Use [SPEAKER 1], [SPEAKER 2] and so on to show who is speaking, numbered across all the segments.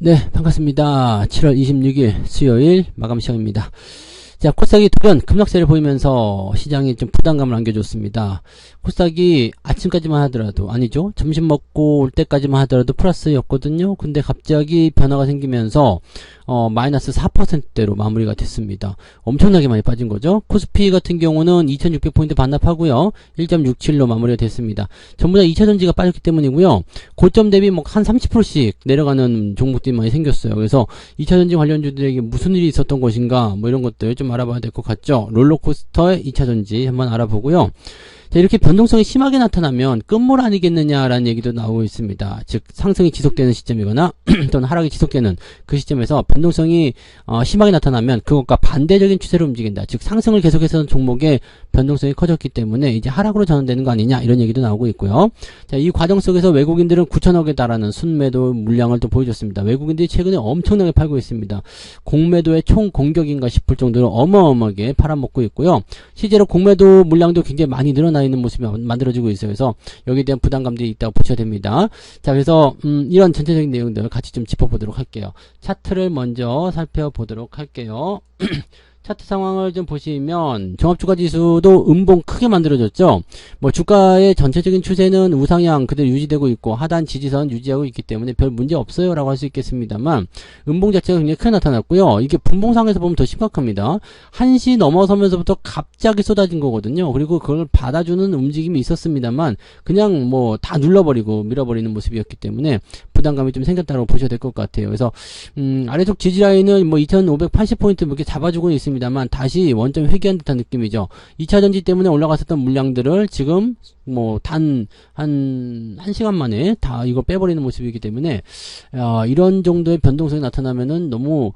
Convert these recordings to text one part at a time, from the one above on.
[SPEAKER 1] 네, 반갑습니다. 7월 26일 수요일 마감 시간입니다. 자, 코스닥이 돌연 급락세를 보이면서 시장이 좀 부담감을 안겨줬습니다. 코스닥이 아침까지만 하더라도, 아니죠, 점심 먹고 올 때까지만 하더라도 플러스였거든요. 근데 갑자기 변화가 생기면서 마이너스 4%대로 마무리가 됐습니다. 엄청나게 많이 빠진 거죠. 코스피 같은 경우는 2600포인트 반납하고요, 1.67로 마무리가 됐습니다. 전부 다 2차전지가 빠졌기 때문이고요. 고점 대비 뭐 한 30%씩 내려가는 종목들이 많이 생겼어요. 그래서 2차전지 관련주들에게 무슨 일이 있었던 것인가, 뭐 이런 것들 좀 알아봐야 될 것 같죠. 롤러코스터의 2차전지 한번 알아보고요. 자, 이렇게 변동성이 심하게 나타나면 끝물 아니겠느냐라는 얘기도 나오고 있습니다. 즉, 상승이 지속되는 시점이거나 또는 하락이 지속되는 그 시점에서 변동성이 심하게 나타나면 그것과 반대적인 추세로 움직인다. 즉, 상승을 계속해서 종목의 변동성이 커졌기 때문에 이제 하락으로 전환되는 거 아니냐, 이런 얘기도 나오고 있고요. 자, 이 과정 속에서 외국인들은 9천억에 달하는 순매도 물량을 또 보여줬습니다. 외국인들이 최근에 엄청나게 팔고 있습니다. 공매도의 총 공격인가 싶을 정도로 어마어마하게 팔아먹고 있고요. 실제로 공매도 물량도 굉장히 많이 늘어나 있는 모습이 만들어지고 있어요. 그래서 여기에 대한 부담감들이 있다고 보셔야 됩니다. 자, 그래서 이런 전체적인 내용들 같이 좀 짚어보도록 할게요. 차트를 먼저 살펴보도록 할게요. 차트 상황을 좀 보시면 종합주가지수도 음봉 크게 만들어졌죠. 뭐 주가의 전체적인 추세는 우상향 그대로 유지되고 있고 하단 지지선 유지하고 있기 때문에 별 문제 없어요 라고 할 수 있겠습니다만, 음봉 자체가 굉장히 크게 나타났고요. 이게 분봉상에서 보면 더 심각합니다. 1시 넘어서면서부터 갑자기 쏟아진 거거든요. 그리고 그걸 받아주는 움직임이 있었습니다만 그냥 뭐 다 눌러버리고 밀어버리는 모습이었기 때문에 부담감이 좀 생겼다고 보셔야 될 것 같아요. 그래서 아래쪽 지지라인은 뭐 2580포인트 이렇게 잡아주고 있습니다. 다만 다시 원점 회귀한 듯한 느낌이죠. 2차전지 때문에 올라갔었던 물량들을 지금 뭐 단 한 시간 만에 다 이거 빼버리는 모습이기 때문에 이런 정도의 변동성이 나타나면은 너무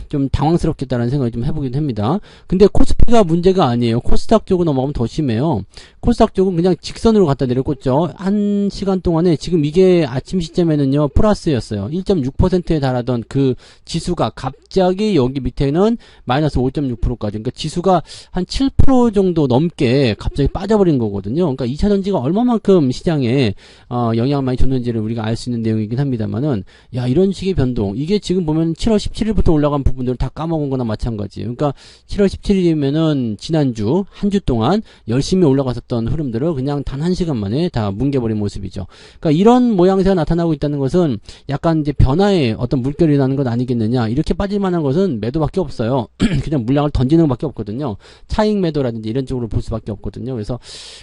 [SPEAKER 1] 좀 당황스럽겠다라는 생각을 좀 해보긴 합니다. 근데 코스피가 문제가 아니에요. 코스닥 쪽으로 넘어가면 더 심해요. 코스닥 쪽은 그냥 직선으로 갖다 내려꽂죠. 한 시간 동안에 지금 이게 아침 시점에는요 플러스였어요. 1.6%에 달하던 그 지수가 갑자기 여기 밑에는 마이너스 5.6%까지, 그러니까 지수가 한 7% 정도 넘게 갑자기 빠져버린 거거든요. 그러니까 2차전지가 얼마만큼 시장에 영향을 많이 줬는지를 우리가 알 수 있는 내용이긴 합니다만은, 야, 이런 식의 변동, 이게 지금 보면 7월 17일부터 올라간 부분들을 다 까먹은 거나 마찬가지예요. 그러니까 7월 17일이면은 지난주 한 주 동안 열심히 올라갔었던 흐름들을 그냥 단 한 시간 만에 다 뭉개버린 모습이죠. 그러니까 이런 모양새가 나타나고 있다는 것은 약간 이제 변화의 어떤 물결이 나는 것 아니겠느냐. 이렇게 빠질 만한 것은 매도밖에 없어요. 그냥 물량을 던지는 것밖에 없거든요. 차익 매도라든지 이런 쪽으로 볼 수밖에 없거든요. 그래서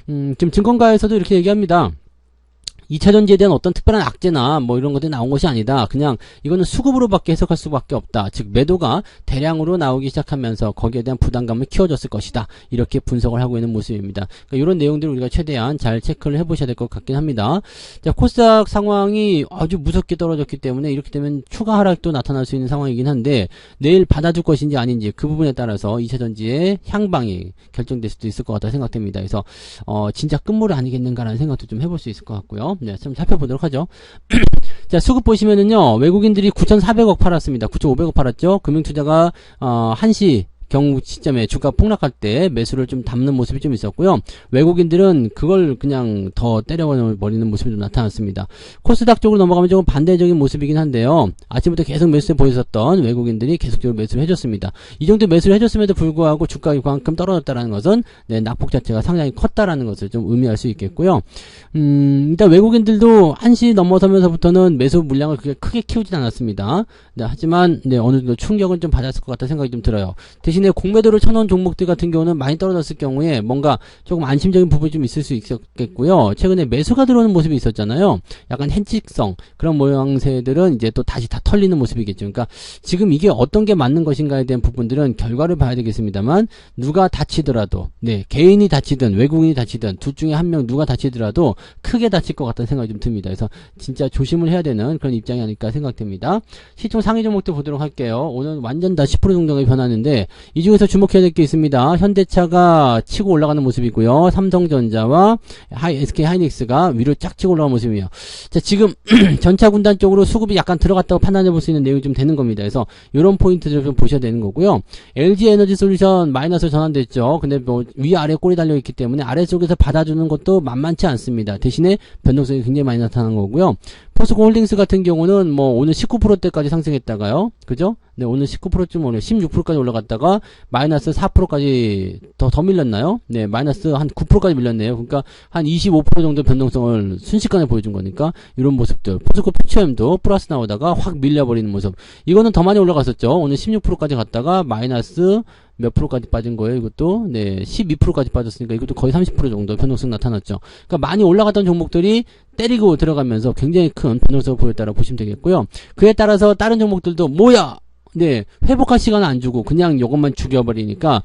[SPEAKER 1] 지금 증권가에서도 이렇게 얘기합니다. 2차전지에 대한 어떤 특별한 악재나 뭐 이런 것들이 나온 것이 아니다. 그냥 이거는 수급으로밖에 해석할 수밖에 없다. 즉 매도가 대량으로 나오기 시작하면서 거기에 대한 부담감을 키워줬을 것이다. 이렇게 분석을 하고 있는 모습입니다. 그러니까 이런 내용들을 우리가 최대한 잘 체크를 해보셔야 될 것 같긴 합니다. 자, 코스닥 상황이 아주 무섭게 떨어졌기 때문에 이렇게 되면 추가 하락도 나타날 수 있는 상황이긴 한데, 내일 받아줄 것인지 아닌지 그 부분에 따라서 2차전지의 향방이 결정될 수도 있을 것 같다 생각됩니다. 그래서 진짜 끝물 아니겠는가라는 생각도 좀 해볼 수 있을 것 같고요. 네, 좀 살펴보도록 하죠. 자, 수급 보시면은요, 외국인들이 9,400억 팔았습니다. 9,500억 팔았죠. 금융투자가 1시 경우 시점에 주가 폭락할 때 매수를 좀 담는 모습이 좀 있었고요. 외국인들은 그걸 그냥 더 때려버리는 모습이 좀 나타났습니다. 코스닥 쪽으로 넘어가면 조금 반대적인 모습이긴 한데요. 아침부터 계속 매수에 보였었던 외국인들이 계속적으로 매수를 해줬습니다. 이 정도 매수를 해줬음에도 불구하고 주가가 그만큼 떨어졌다는 것은 낙폭 자체가 상당히 컸다라는 것을 좀 의미할 수 있겠고요. 일단 외국인들도 1시 넘어서면서부터는 매수 물량을 그렇게 크게 키우진 않았습니다. 네, 하지만 어느 정도 충격은 좀 받았을 것 같다는 생각이 좀 들어요. 대신에 공매도를 쳐놓은 종목들 같은 경우는 많이 떨어졌을 경우에 뭔가 조금 안심적인 부분이 좀 있을 수 있었겠고요. 최근에 매수가 들어오는 모습이 있었잖아요. 약간 hen치성 그런 모양새들은 이제 또 다시 다 털리는 모습이겠죠. 그러니까 지금 이게 어떤 게 맞는 것인가에 대한 부분들은 결과를 봐야 되겠습니다만, 누가 다치더라도, 개인이 다치든 외국인이 다치든 둘 중에 한 명 누가 다치더라도 크게 다칠 것 같다는 생각이 좀 듭니다. 그래서 진짜 조심을 해야 되는 그런 입장이 아닐까 생각됩니다. 시총 상위 종목들 보도록 할게요. 오늘 완전 다 10% 정도가 변하는데, 이 중에서 주목해야 될 게 있습니다. 현대차가 치고 올라가는 모습이고요. 삼성전자와 SK 하이닉스가 위로 쫙 치고 올라가는 모습이에요. 자, 지금 전차 군단 쪽으로 수급이 약간 들어갔다고 판단해 볼 수 있는 내용이 좀 되는 겁니다. 그래서 이런 포인트들을 좀 보셔야 되는 거고요. LG 에너지 솔루션 마이너스 전환됐죠. 근데 뭐 위아래 꼴이 달려 있기 때문에 아래쪽에서 받아주는 것도 만만치 않습니다. 대신에 변동성이 굉장히 많이 나타난 거고요. 포스코 홀딩스 같은 경우는 뭐 오늘 19%대까지 상승했다가요. 그죠? 네, 오늘 19%쯤 올려 16%까지 올라갔다가 마이너스 4%까지 더 밀렸나요? 네, 마이너스 한 9%까지 밀렸네요. 그러니까 한 25% 정도 변동성을 순식간에 보여준 거니까 이런 모습들. 포스코 퓨처엠도 플러스 나오다가 확 밀려버리는 모습. 이거는 더 많이 올라갔었죠. 오늘 16%까지 갔다가 마이너스 몇 프로까지 빠진 거예요, 이것도. 네, 12%까지 빠졌으니까 이것도 거의 30% 정도 변동성 나타났죠. 그러니까 많이 올라갔던 종목들이 때리고 들어가면서 굉장히 큰 변동성을 보였다고 보시면 되겠고요. 그에 따라서 다른 종목들도 뭐야! 네, 회복할 시간을 안 주고 그냥 이것만 죽여버리니까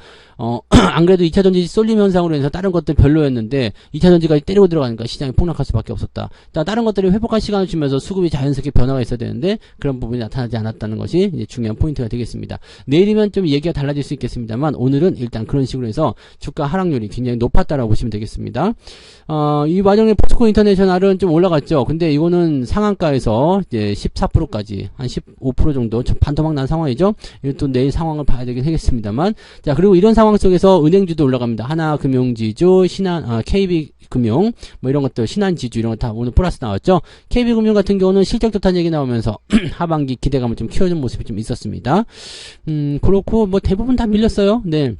[SPEAKER 1] 안 그래도 2차전지 쏠림 현상으로 인해서 다른 것들 별로였는데 2차전지까지 때리고 들어가니까 시장이 폭락할 수밖에 없었다. 다른 것들이 회복할 시간을 주면서 수급이 자연스럽게 변화가 있어야 되는데 그런 부분이 나타나지 않았다는 것이 이제 중요한 포인트가 되겠습니다. 내일이면 좀 얘기가 달라질 수 있겠습니다만 오늘은 일단 그런 식으로 해서 주가 하락률이 굉장히 높았다라고 보시면 되겠습니다. 이 와중에 포스코 인터내셔널은 좀 올라갔죠. 근데 이거는 상한가에서 이제 14%까지 한 15% 정도 반토막 난 상황이죠. 이것도 내일 상황을 봐야 되긴 하겠습니다만. 자, 그리고 이런 상황 속에서 은행주도 올라갑니다. 하나금융지주, KB금융, 뭐 이런 것들, 신한지주 이런 거 다 오늘 플러스 나왔죠. KB금융 같은 경우는 실적 좋다는 얘기 나오면서 하반기 기대감을 좀 키워준 모습이 좀 있었습니다. 그렇고 뭐 대부분 다 밀렸어요. 네.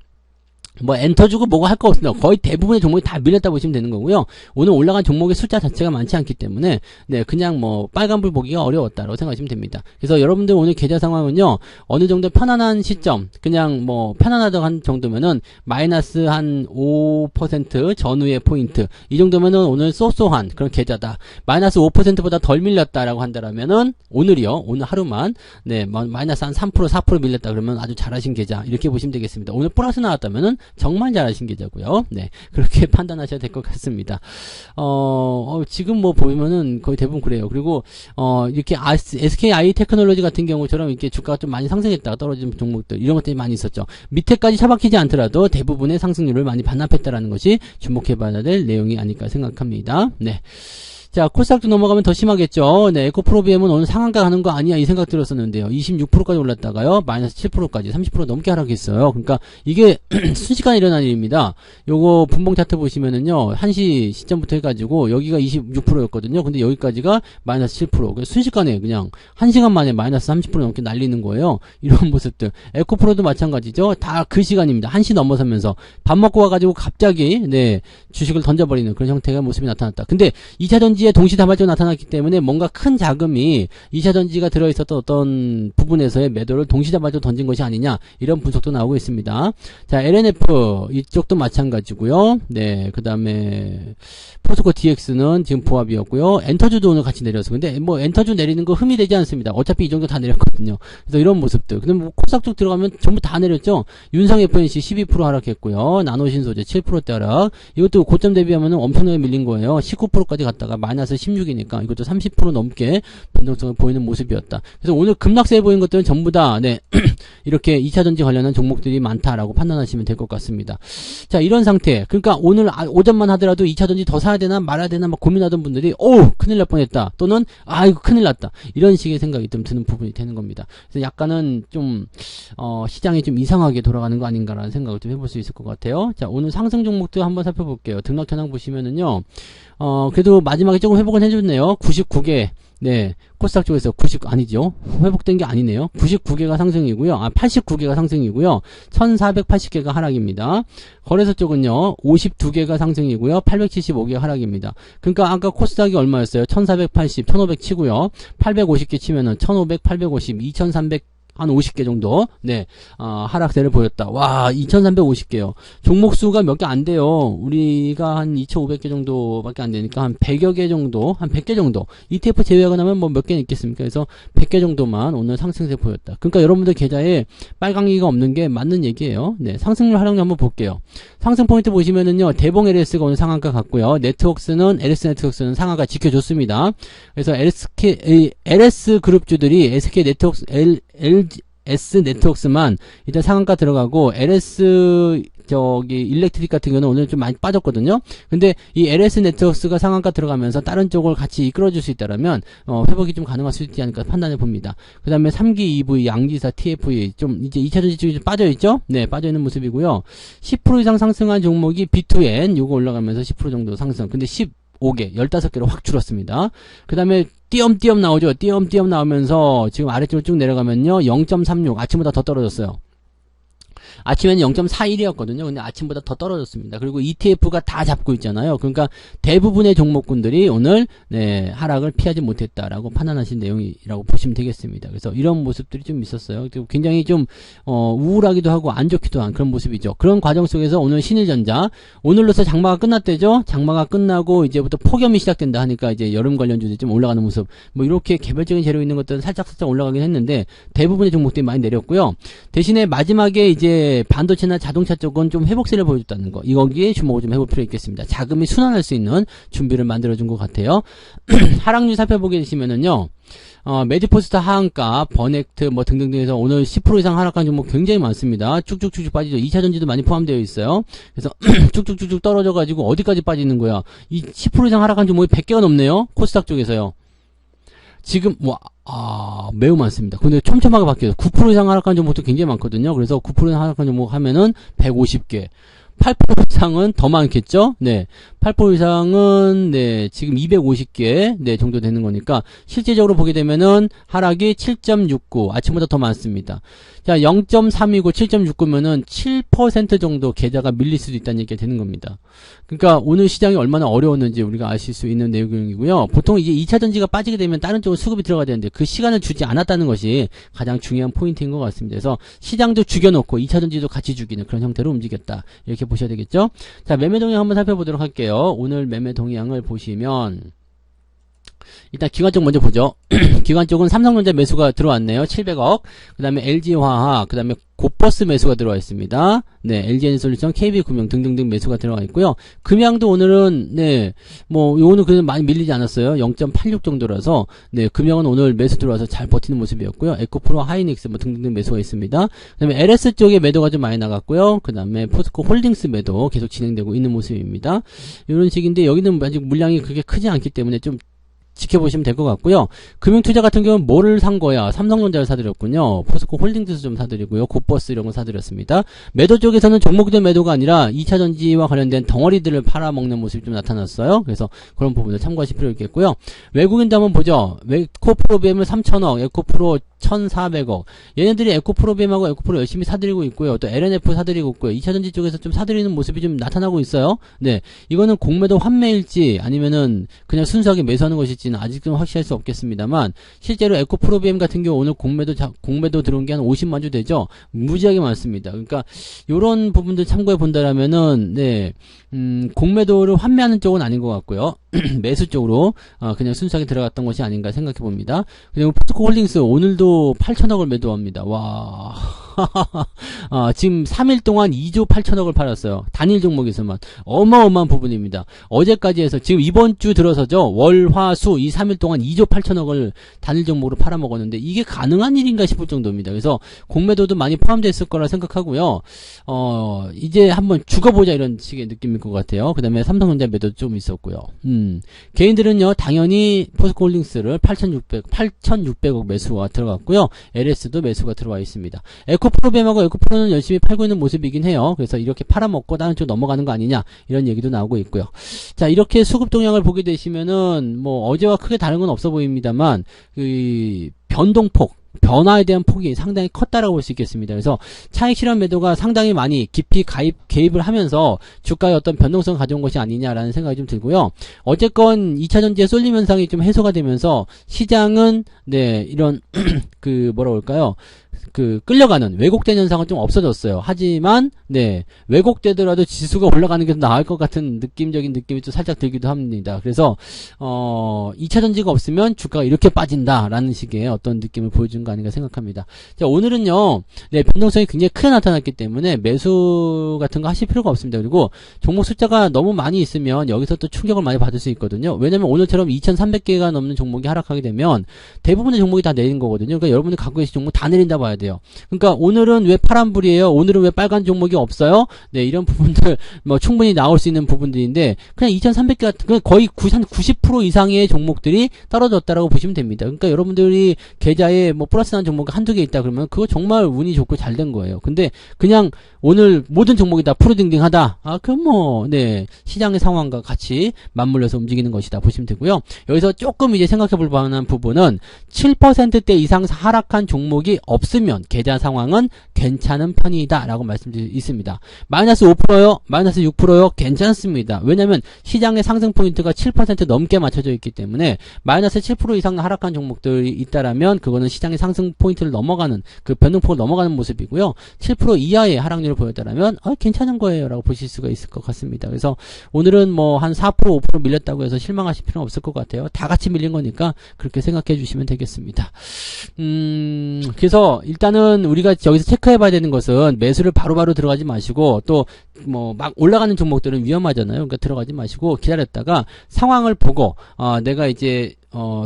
[SPEAKER 1] 뭐 엔터 주고 뭐가 할 거 없습니다. 거의 대부분의 종목이 다 밀렸다 보시면 되는 거고요. 오늘 올라간 종목의 숫자 자체가 많지 않기 때문에 네, 그냥 뭐 빨간불 보기가 어려웠다라고 생각하시면 됩니다. 그래서 여러분들 오늘 계좌 상황은요, 어느 정도 편안한 시점, 그냥 뭐 편안하다고 정도면은 마이너스 한 5% 전후의 포인트, 이 정도면은 오늘 쏘쏘한 그런 계좌다. 마이너스 5%보다 덜 밀렸다라고 한다라면은 오늘이요, 오늘 하루만 네, 마이너스 한 3% 4% 밀렸다 그러면 아주 잘하신 계좌 이렇게 보시면 되겠습니다. 오늘 플러스 나왔다면은 정말 잘하신 계좌고요. 네, 그렇게 판단하셔야 될 것 같습니다. 지금 뭐 보면은 거의 대부분 그래요. 그리고 이렇게 SKI 테크놀로지 같은 경우처럼 이렇게 주가가 좀 많이 상승했다가 떨어진 종목들 이런 것들이 많이 있었죠. 밑에까지 처박히지 않더라도 대부분의 상승률을 많이 반납했다라는 것이 주목해봐야 될 내용이 아닐까 생각합니다. 네. 자, 코스닥도 넘어가면 더 심하겠죠. 네, 에코프로비엠은 오늘 상한가 가는 거 아니야 이 생각 들었었는데요. 26%까지 올랐다가요, 마이너스 7%까지 30% 넘게 하락했어요. 그러니까 이게 순식간에 일어난 일입니다. 요거 분봉 차트 보시면은요, 1시 시점부터 해가지고 여기가 26%였거든요. 근데 여기까지가 마이너스 7%. 순식간에 그냥 1시간 만에 마이너스 30% 넘게 날리는 거예요. 이런 모습들. 에코프로도 마찬가지죠. 다 그 시간입니다. 1시 넘어서면서 밥 먹고 와가지고 갑자기 네, 주식을 던져버리는 그런 형태의 모습이 나타났다. 근데 2차전지 동시다발적으로 나타났기 때문에 뭔가 큰 자금이 2차전지가 들어있었던 어떤 부분에서의 매도를 동시다발적으로 던진 것이 아니냐, 이런 분석도 나오고 있습니다. 자, LNF 이쪽도 마찬가지고요. 네, 그 다음에 포스코 DX는 지금 보합이었고요. 엔터주도 오늘 같이 내렸어. 근데 뭐 엔터주 내리는 거 흠이 되지 않습니다. 어차피 이 정도 다 내렸거든요. 그래서 이런 모습들. 근데 뭐 코스닥 쪽 들어가면 전부 다 내렸죠. 윤상 FNC 12% 하락했고요. 나노신소재 7%대 하락. 이것도 고점 대비하면 엄청나게 밀린 거예요. 19%까지 갔다가 마이너스 16이니까 이것도 30% 넘게 변동성을 보이는 모습이었다. 그래서 오늘 급락세에 보인 것들은 전부 다 네, 이렇게 2차전지 관련한 종목들이 많다라고 판단하시면 될 것 같습니다. 자, 이런 상태. 그러니까 오늘 오전만 하더라도 2차전지 더 사야 되나 말아야 되나 막 고민하던 분들이 큰일 날 뻔했다. 또는 이거 큰일 났다. 이런 식의 생각이 좀 드는 부분이 되는 겁니다. 그래서 약간은 좀 시장이 좀 이상하게 돌아가는 거 아닌가라는 생각을 좀 해볼 수 있을 것 같아요. 자, 오늘 상승 종목들 한번 살펴볼게요. 등락 현황 보시면은요. 그래도 마지막에 조금 회복은 해줬네요. 99개. 네. 코스닥 쪽에서 아니죠. 회복된 게 아니네요. 99개가 상승이고요. 89개가 상승이고요. 1480개가 하락입니다. 거래소 쪽은요. 52개가 상승이고요. 875개가 하락입니다. 그러니까 아까 코스닥이 얼마였어요? 1480, 1500 치고요. 850개 치면은 1500, 850, 2300 한 50개 정도, 네, 하락세를 보였다. 와, 2350개요. 종목 수가 몇 개 안 돼요. 우리가 한 2500개 정도밖에 안 되니까 한 100여 개 정도, 한 100개 정도. ETF 제외하고 나면 뭐 몇 개 있겠습니까? 그래서 100개 정도만 오늘 상승세 보였다. 그러니까 여러분들 계좌에 빨강기가 없는 게 맞는 얘기예요. 네, 상승률 하락률 한번 볼게요. 상승 포인트 보시면은요, 대봉 LS가 오늘 상한가 갔고요. LS 네트워크스는 상한가 지켜줬습니다. 그래서 LS 그룹주들이 SK 네트워크스, LS 네트워크스만 일단 상한가 들어가고, 일렉트릭 같은 경우는 오늘 좀 많이 빠졌거든요. 근데 이 LS 네트워크스가 상한가 들어가면서 다른 쪽을 같이 이끌어줄 수 있다라면, 회복이 좀 가능할 수 있지 않을까 판단해 봅니다. 그 다음에 3기 EV, 양지사, TFE, 좀 이제 2차전지 쪽이 좀 빠져있죠? 네, 빠져있는 모습이고요. 10% 이상 상승한 종목이 B2N, 요거 올라가면서 10% 정도 상승. 근데 15개, 15개로 확 줄었습니다. 그 다음에 띄엄띄엄 나오죠. 띄엄띄엄 나오면서 지금 아래쪽으로 쭉 내려가면요. 0.36, 아침보다 더 떨어졌어요. 아침에는 0.41이었거든요. 근데 아침보다 더 떨어졌습니다. 그리고 ETF가 다 잡고 있잖아요. 그러니까 대부분의 종목군들이 오늘 네, 하락을 피하지 못했다라고 판단하신 내용이라고 보시면 되겠습니다. 그래서 이런 모습들이 좀 있었어요. 굉장히 좀 우울하기도 하고 안 좋기도 한 그런 모습이죠. 그런 과정 속에서 오늘 신일전자 오늘로서 장마가 끝났대죠. 장마가 끝나고 이제부터 폭염이 시작된다 하니까 이제 여름 관련주들이 좀 올라가는 모습 뭐 이렇게 개별적인 재료 있는 것들은 살짝 올라가긴 했는데 대부분의 종목들이 많이 내렸고요. 대신에 마지막에 이제 반도체나 자동차 쪽은 좀 회복세를 보여줬다는 거. 이거기에 주목을 좀 해볼 필요가 있겠습니다. 자금이 순환할 수 있는 준비를 만들어준 것 같아요. 하락률 살펴보게 되시면은요. 메디포스타 하한가, 버넥트 뭐 등등등 해서 오늘 10% 이상 하락한 종목 굉장히 많습니다. 쭉쭉쭉쭉 빠지죠. 2차전지도 많이 포함되어 있어요. 그래서 쭉쭉쭉쭉 떨어져가지고 어디까지 빠지는 거야. 이 10% 이상 하락한 종목이 100개가 넘네요. 코스닥 쪽에서요. 지금 매우 많습니다. 근데 촘촘하게 바뀌어요. 9% 이상 하락한 종목도 굉장히 많거든요. 그래서 9% 이상 하락한 종목 하면은 150개. 8% 이상은 더 많겠죠? 네. 8% 이상은, 네, 지금 250개, 네, 정도 되는 거니까, 실제적으로 보게 되면은, 하락이 7.69, 아침보다 더 많습니다. 자, 0.3이고 7.69면은 7% 정도 계좌가 밀릴 수도 있다는 얘기가 되는 겁니다. 그러니까 오늘 시장이 얼마나 어려웠는지 우리가 아실 수 있는 내용이고요. 보통 이제 2차 전지가 빠지게 되면 다른 쪽으로 수급이 들어가야 되는데 그 시간을 주지 않았다는 것이 가장 중요한 포인트인 것 같습니다. 그래서 시장도 죽여놓고 2차 전지도 같이 죽이는 그런 형태로 움직였다. 이렇게 보셔야 되겠죠? 자, 매매 동향 한번 살펴보도록 할게요. 오늘 매매 동향을 보시면 일단 기관 쪽 먼저 보죠. 기관 쪽은 삼성전자 매수가 들어왔네요. 700억. 그 다음에 LG화학, 그 다음에 고버스 매수가 들어와 있습니다. 네, LG에너솔루션, KB금융 등등등 매수가 들어가 있고요. 금양도 오늘은 네, 뭐 오늘 그냥 많이 밀리지 않았어요. 0.86 정도라서 네, 금양은 오늘 매수 들어와서 잘 버티는 모습이었고요. 에코프로, 하이닉스 뭐 등등등 매수가 있습니다. 그다음에 LS 쪽에 매도가 좀 많이 나갔고요. 그다음에 포스코 홀딩스 매도 계속 진행되고 있는 모습입니다. 이런 식인데 여기는 아직 물량이 그렇게 크지 않기 때문에 좀 지켜보시면 될 것 같고요. 금융투자 같은 경우는 뭐를 산 거야? 삼성전자를 사드렸군요. 포스코 홀딩스 좀 사드리고요. 고버스 이런 거 사드렸습니다. 매도 쪽에서는 종목들 매도가 아니라 2차전지와 관련된 덩어리들을 팔아먹는 모습이 좀 나타났어요. 그래서 그런 부분을 참고하실 필요 있겠고요. 외국인도 한번 보죠. 에코프로비엠을 3,000억, 에코프로 1,400억. 얘네들이 에코프로비엠하고 에코프로 열심히 사드리고 있고요. 또 LNF 사드리고 있고요. 2차전지 쪽에서 좀 사드리는 모습이 좀 나타나고 있어요. 네. 이거는 공매도 환매일지 아니면은 그냥 순수하게 매수하는 것일지는 아직은 확실할 수 없겠습니다만 실제로 에코프로비엠 같은 경우 오늘 공매도 들어온 게 한 50만 주 되죠. 무지하게 많습니다. 그러니까 요런 부분들 참고해 본다라면은 네. 공매도를 환매하는 쪽은 아닌 것 같고요. 매수 쪽으로 그냥 순수하게 들어갔던 것이 아닌가 생각해 봅니다. 그리고 포스코 홀딩스 오늘도 8천억을 매도합니다. 와. 지금 3일 동안 2조 8천억을 팔았어요. 단일 종목에서만. 어마어마한 부분입니다. 어제까지 해서 지금 이번 주 들어서죠. 월, 화, 수 이 3일 동안 2조 8천억을 단일 종목으로 팔아먹었는데 이게 가능한 일인가 싶을 정도입니다. 그래서 공매도도 많이 포함됐을 거라 생각하고요. 이제 한번 죽어보자 이런 식의 느낌일 것 같아요. 그 다음에 삼성전자 매도도 좀 있었고요. 개인들은요, 당연히 포스코 홀딩스를 8,600억 매수가 들어갔고요. LS도 매수가 들어와 있습니다. 에코프로비엠하고 에코프로는 열심히 팔고 있는 모습이긴 해요. 그래서 이렇게 팔아먹고 다른 쪽 넘어가는 거 아니냐 이런 얘기도 나오고 있고요. 자, 이렇게 수급 동향을 보게 되시면은 뭐 어제와 크게 다른 건 없어 보입니다만 그 변화에 대한 폭이 상당히 컸다라고 볼 수 있겠습니다. 그래서 차익 실현 매도가 상당히 많이 깊이 개입을 하면서 주가의 어떤 변동성을 가져온 것이 아니냐라는 생각이 좀 들고요. 어쨌건 2차전지의 쏠림 현상이 좀 해소가 되면서 시장은 네, 이런 뭐라고 할까요? 끌려가는 왜곡된 현상은 좀 없어졌어요. 하지만 네, 왜곡되더라도 지수가 올라가는 게 더 나을 것 같은 느낌적인 느낌이 좀 살짝 들기도 합니다. 그래서 2차 전지가 없으면 주가가 이렇게 빠진다라는 식의 어떤 느낌을 보여준 거 아닌가 생각합니다. 자, 오늘은요. 네, 변동성이 굉장히 크게 나타났기 때문에 매수 같은 거 하실 필요가 없습니다. 그리고 종목 숫자가 너무 많이 있으면 여기서 또 충격을 많이 받을 수 있거든요. 왜냐면 오늘처럼 2,300개가 넘는 종목이 하락하게 되면 대부분의 종목이 다 내린 거거든요. 그러니까 여러분들 갖고 계신 종목 다 내린다 봐요. 봐야 돼요. 그러니까 오늘은 왜 파란불이에요? 오늘은 왜 빨간 종목이 없어요? 네, 이런 부분들 뭐 충분히 나올 수 있는 부분들인데 그냥 2,300개 같은 거의 한 90% 이상의 종목들이 떨어졌다라고 보시면 됩니다. 그러니까 여러분들이 계좌에 뭐 플러스 난 종목이 한두 개 있다 그러면 그거 정말 운이 좋고 잘 된 거예요. 근데 그냥 오늘 모든 종목이 다 푸르딩딩하다. 그럼 뭐 네, 시장의 상황과 같이 맞물려서 움직이는 것이다 보시면 되고요. 여기서 조금 이제 생각해 볼 만한 부분은 7%대 이상 하락한 종목이 없으면 계좌 상황은 괜찮은 편이다 라고 말씀드릴 수 있습니다. 마이너스 5%요? 마이너스 6%요? 괜찮습니다. 왜냐면 시장의 상승 포인트가 7% 넘게 맞춰져 있기 때문에 마이너스 7% 이상 하락한 종목들이 있다라면 그거는 시장의 상승 포인트를 넘어가는 그 변동폭을 넘어가는 모습이고요. 7% 이하의 하락률을 보였다라면 괜찮은 거예요 라고 보실 수가 있을 것 같습니다. 그래서 오늘은 뭐 한 4% 5% 밀렸다고 해서 실망하실 필요는 없을 것 같아요. 다 같이 밀린 거니까 그렇게 생각해 주시면 되겠습니다. 그래서 일단은 우리가 여기서 체크해 봐야 되는 것은 매수를 바로바로 들어가지 마시고 또 뭐 막 올라가는 종목들은 위험하잖아요. 그러니까 들어가지 마시고 기다렸다가 상황을 보고 내가 이제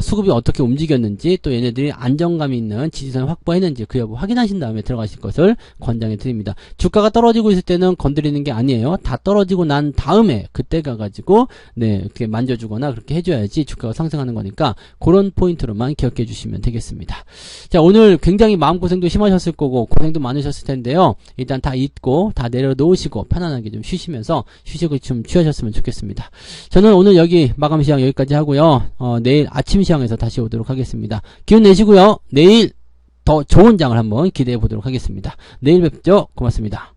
[SPEAKER 1] 수급이 어떻게 움직였는지 또 얘네들이 안정감 있는 지지선을 확보했는지 그 여부 확인하신 다음에 들어가실 것을 권장해 드립니다. 주가가 떨어지고 있을 때는 건드리는 게 아니에요. 다 떨어지고 난 다음에 그때 가가지고 네 이렇게 만져주거나 그렇게 해줘야지 주가가 상승하는 거니까 그런 포인트로만 기억해 주시면 되겠습니다. 자, 오늘 굉장히 마음고생도 심하셨을 거고 고생도 많으셨을 텐데요. 일단 다 잊고 다 내려놓으시고 편안하게 좀 쉬시면서 휴식을 좀 취하셨으면 좋겠습니다. 저는 오늘 여기 마감 시장 여기까지 하고요. 내일 아침 시황에서 다시 오도록 하겠습니다. 기운 내시고요. 내일 더 좋은 장을 한번 기대해 보도록 하겠습니다. 내일 뵙죠. 고맙습니다.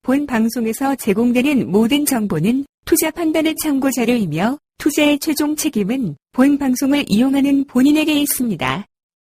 [SPEAKER 2] 본 방송에서 제공되는 모든 정보는 투자 판단의 참고 자료이며 투자의 최종 책임은 본 방송을 이용하는 본인에게 있습니다.